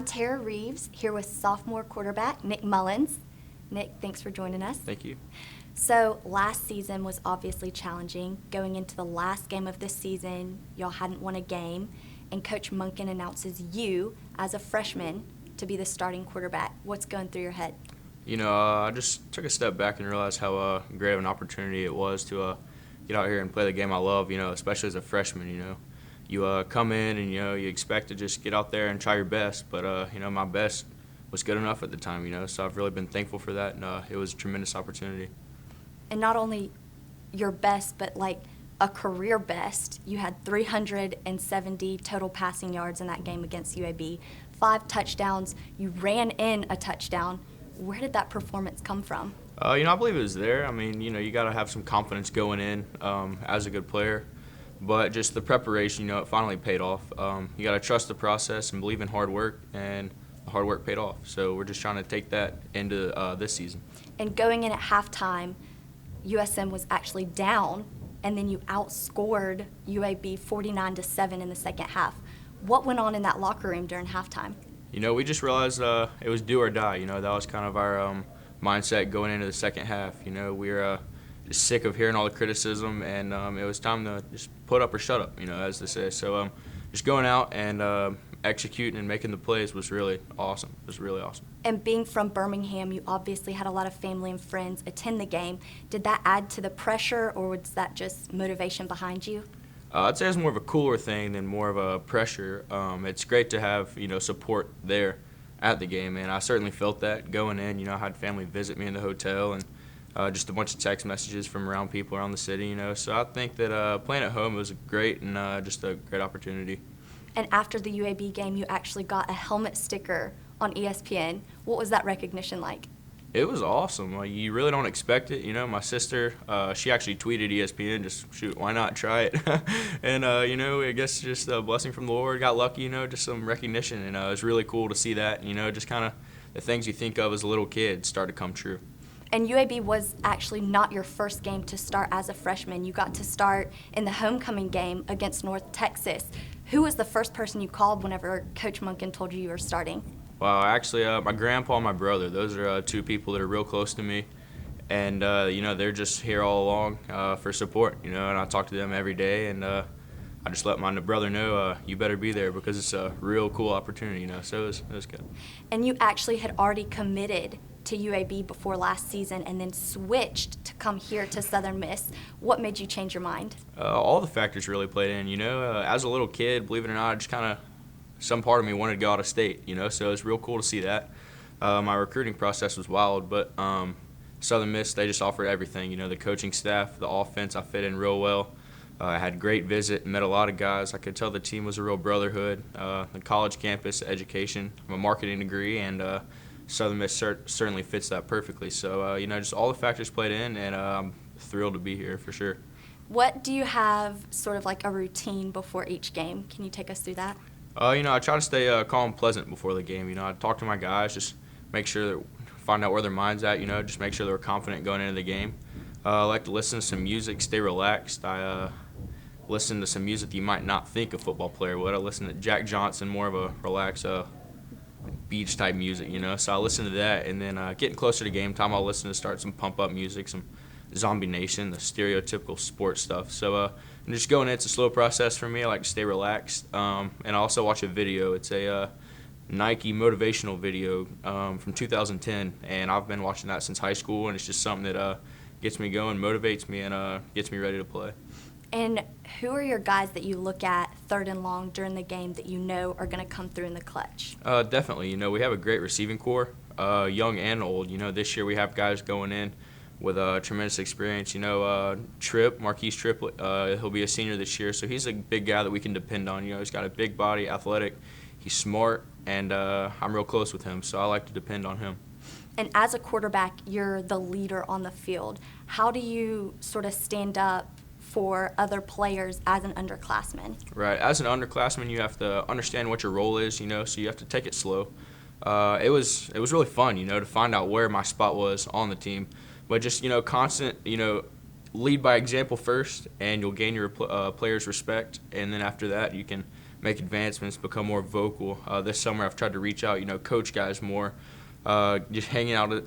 I'm Tara Reeves, here with sophomore quarterback Nick Mullens. Nick, thanks for joining us. Thank you. So last season was obviously challenging. Going into the last game of this season, y'all hadn't won a game, and Coach Monken announces you, as a freshman, to be the starting quarterback. What's going through your head? I just took a step back and realized how great of an opportunity it was to get out here and play the game I love, especially as a freshman, You come in and, you expect to just get out there and try your best, but, my best was good enough at the time, so I've really been thankful for that, and it was a tremendous opportunity. And not only your best, but like a career best. You had 370 total passing yards in that game against UAB, 5 touchdowns. You ran in a touchdown. Where did that performance come from? I believe it was there. I mean, you got to have some confidence going in as a good player. But just the preparation, it finally paid off. You got to trust the process and believe in hard work, and the hard work paid off. So we're just trying to take that into this season. And going in at halftime, USM was actually down, and then you outscored UAB 49-7 in the second half. What went on in that locker room during halftime? We just realized it was do or die. That was kind of our mindset going into the second half. We were just sick of hearing all the criticism, and it was time to just put up or shut up, as they say. So just going out and executing and making the plays was really awesome. It was really awesome. And being from Birmingham, you obviously had a lot of family and friends attend the game. Did that add to the pressure, or was that just motivation behind you? I'd say it's more of a cooler thing than more of a pressure. It's great to have, support there at the game, and I certainly felt that going in. I had family visit me in the hotel, and just a bunch of text messages from around people around the city, So I think that playing at home was great and just a great opportunity. And after the UAB game, you actually got a helmet sticker on ESPN. What was that recognition like? It was awesome. You really don't expect it. My sister, she actually tweeted ESPN, just shoot, why not try it? And, I guess just a blessing from the Lord. Got lucky, just some recognition. And it was really cool to see that, just kind of the things you think of as a little kid start to come true. And UAB was actually not your first game to start as a freshman. You got to start in the homecoming game against North Texas. Who was the first person you called whenever Coach Monken told you were starting? Well, actually, my grandpa and my brother, those are 2 people that are real close to me. And, they're just here all along for support, and I talk to them every day. And I just let my brother know, you better be there because it's a real cool opportunity, So it was good. And you actually had already committed to UAB before last season and then switched to come here to Southern Miss. What made you change your mind? All the factors really played in, As a little kid, believe it or not, I just kind of, some part of me wanted to go out of state, So it's real cool to see that. My recruiting process was wild, but Southern Miss, they just offered everything, The coaching staff, the offense, I fit in real well. I had a great visit, met a lot of guys. I could tell the team was a real brotherhood. The college campus, education, I have a marketing degree, and Southern Miss certainly fits that perfectly. So, just all the factors played in, and I'm thrilled to be here for sure. What do you have sort of like a routine before each game? Can you take us through that? I try to stay calm and pleasant before the game. I talk to my guys, just make sure that find out where their mind's at, just make sure they're confident going into the game. I like to listen to some music, stay relaxed. I listen to some music that you might not think a football player would. I listen to Jack Johnson, more of a relaxed beach type music, So I listen to that, and then getting closer to game time, I'll listen to some pump up music, some Zombie Nation, the stereotypical sports stuff. So and just going in, it's a slow process for me. I like to stay relaxed, and I also watch a video. It's a Nike motivational video from 2010, and I've been watching that since high school, and it's just something that gets me going, motivates me, and gets me ready to play. And who are your guys that you look at third and long during the game that you know are going to come through in the clutch? Definitely. We have a great receiving core, young and old. This year we have guys going in with tremendous experience. Marquise Tripp, he'll be a senior this year, so he's a big guy that we can depend on. He's got a big body, athletic, he's smart, and I'm real close with him, so I like to depend on him. And as a quarterback, you're the leader on the field. How do you sort of stand up for other players as an underclassman? Right. As an underclassman, you have to understand what your role is, so you have to take it slow. It was really fun, to find out where my spot was on the team. But just, constant, lead by example first, and you'll gain your players' respect. And then after that, you can make advancements, become more vocal. This summer I've tried to reach out, coach guys more, just hanging out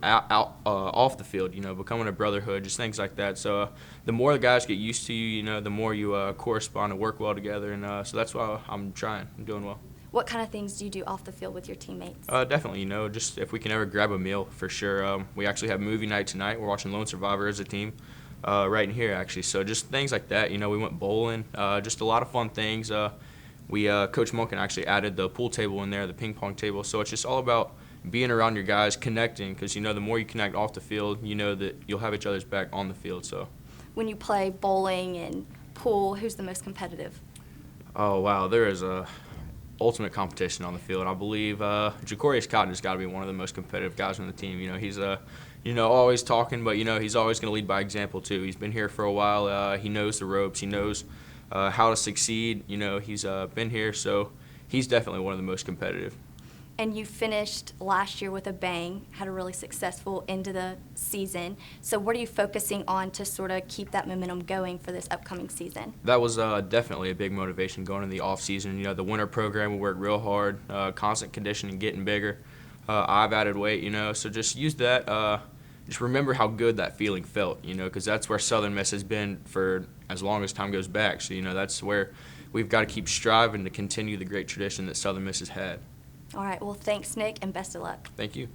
off the field, becoming a brotherhood, just things like that. So the more the guys get used to you, the more you correspond and work well together, and so that's why I'm trying. I'm doing well. What kind of things do you do off the field with your teammates? Definitely, just if we can ever grab a meal, for sure. We actually have movie night tonight. We're watching Lone Survivor as a team, right in here, actually. So just things like that. We went bowling, just a lot of fun things. Coach Monken actually added the pool table in there, the ping pong table. So it's just all about being around your guys, connecting, because, the more you connect off the field, that you'll have each other's back on the field. So When you play bowling and pool, who's the most competitive? Oh, wow, there is a ultimate competition on the field. I believe Jacorius Cotton has got to be one of the most competitive guys on the team. He's always talking, but he's always going to lead by example too. He's been here for a while. He knows the ropes. He knows how to succeed. He's been here, so he's definitely one of the most competitive. And you finished last year with a bang, had a really successful end of the season. So what are you focusing on to sort of keep that momentum going for this upcoming season? That was definitely a big motivation going into the off season. The winter program, we worked real hard, constant conditioning, getting bigger. I've added weight, so just use that. Just remember how good that feeling felt, because that's where Southern Miss has been for as long as time goes back. So, that's where we've got to keep striving to continue the great tradition that Southern Miss has had. All right, well, thanks, Nick, and best of luck. Thank you.